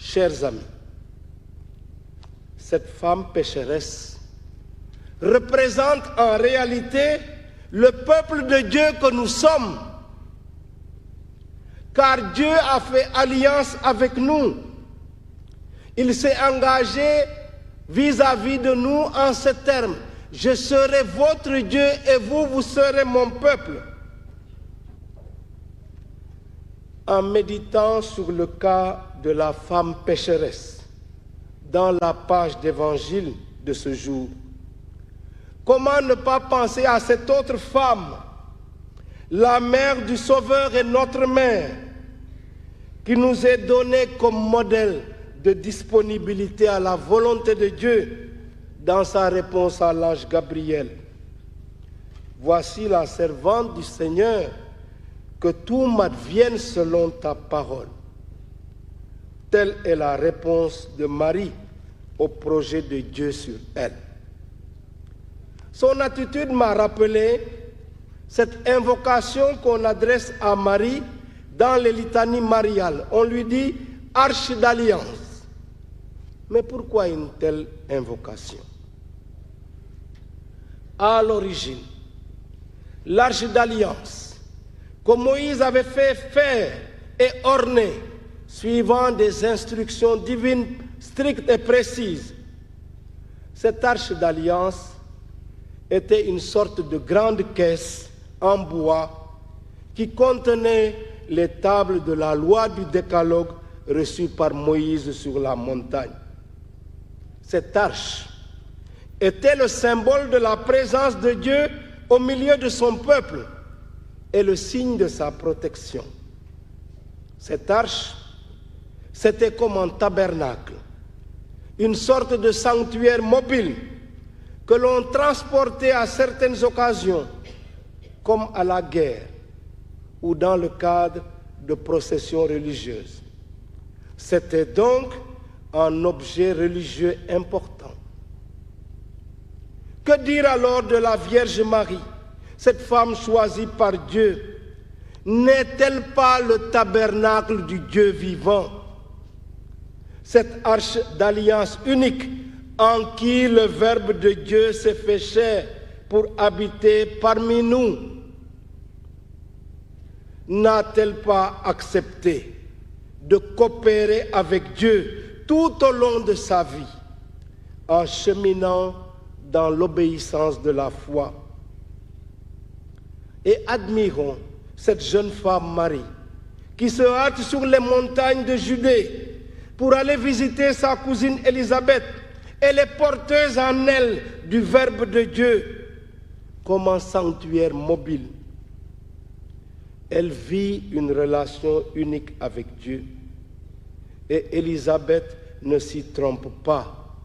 Chers amis, cette femme pécheresse représente en réalité le peuple de Dieu que nous sommes, car Dieu a fait alliance avec nous. Il s'est engagé vis-à-vis de nous en ces termes: je serai votre Dieu et vous, vous serez mon peuple. En méditant sur le cas de la femme pécheresse dans la page d'évangile de ce jour, comment ne pas penser à cette autre femme, la mère du Sauveur et notre mère, qui nous est donnée comme modèle de disponibilité à la volonté de Dieu dans sa réponse à l'ange Gabriel. Voici la servante du Seigneur, que tout m'advienne selon ta parole. Telle est la réponse de Marie au projet de Dieu sur elle. Son attitude m'a rappelé cette invocation qu'on adresse à Marie dans les litanies mariales. On lui dit « Arche d'alliance ». Mais pourquoi une telle invocation? À l'origine, l'arche d'alliance que Moïse avait fait faire et orner, suivant des instructions divines strictes et précises. Cette arche d'alliance était une sorte de grande caisse en bois qui contenait les tables de la loi du décalogue reçues par Moïse sur la montagne. Cette arche était le symbole de la présence de Dieu au milieu de son peuple et le signe de sa protection. Cette arche, c'était comme un tabernacle, une sorte de sanctuaire mobile que l'on transportait à certaines occasions, comme à la guerre ou dans le cadre de processions religieuses. C'était donc un objet religieux important. Que dire alors de la Vierge Marie, cette femme choisie par Dieu? N'est-elle pas le tabernacle du Dieu vivant? Cette arche d'alliance unique en qui le Verbe de Dieu s'est fait chair pour habiter parmi nous, n'a-t-elle pas accepté de coopérer avec Dieu tout au long de sa vie, en cheminant dans l'obéissance de la foi? Et admirons cette jeune femme Marie, qui se hâte sur les montagnes de Judée pour aller visiter sa cousine Élisabeth. Elle est porteuse en elle du Verbe de Dieu comme un sanctuaire mobile. Elle vit une relation unique avec Dieu. Et Élisabeth ne s'y trompe pas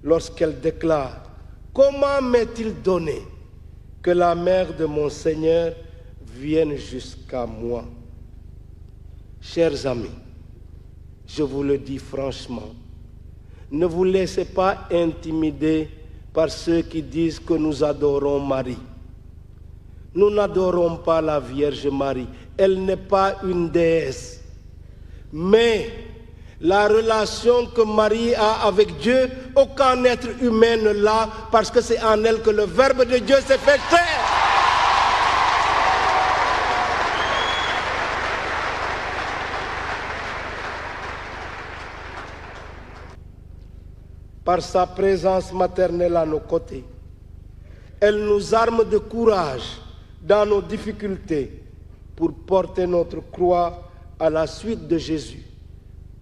lorsqu'elle déclare: « Comment m'est-il donné que la mère de mon Seigneur vienne jusqu'à moi ?» Chers amis, je vous le dis franchement, ne vous laissez pas intimider par ceux qui disent que nous adorons Marie. Nous n'adorons pas la Vierge Marie, elle n'est pas une déesse. Mais la relation que Marie a avec Dieu, aucun être humain ne l'a, parce que c'est en elle que le Verbe de Dieu s'est fait chair. Par sa présence maternelle à nos côtés, elle nous arme de courage dans nos difficultés pour porter notre croix à la suite de Jésus,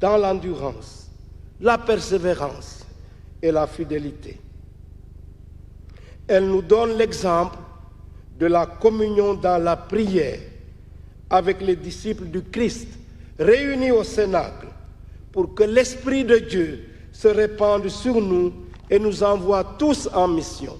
dans l'endurance, la persévérance et la fidélité. Elle nous donne l'exemple de la communion dans la prière avec les disciples du Christ réunis au Cénacle pour que l'Esprit de Dieu se répande sur nous et nous envoie tous en mission.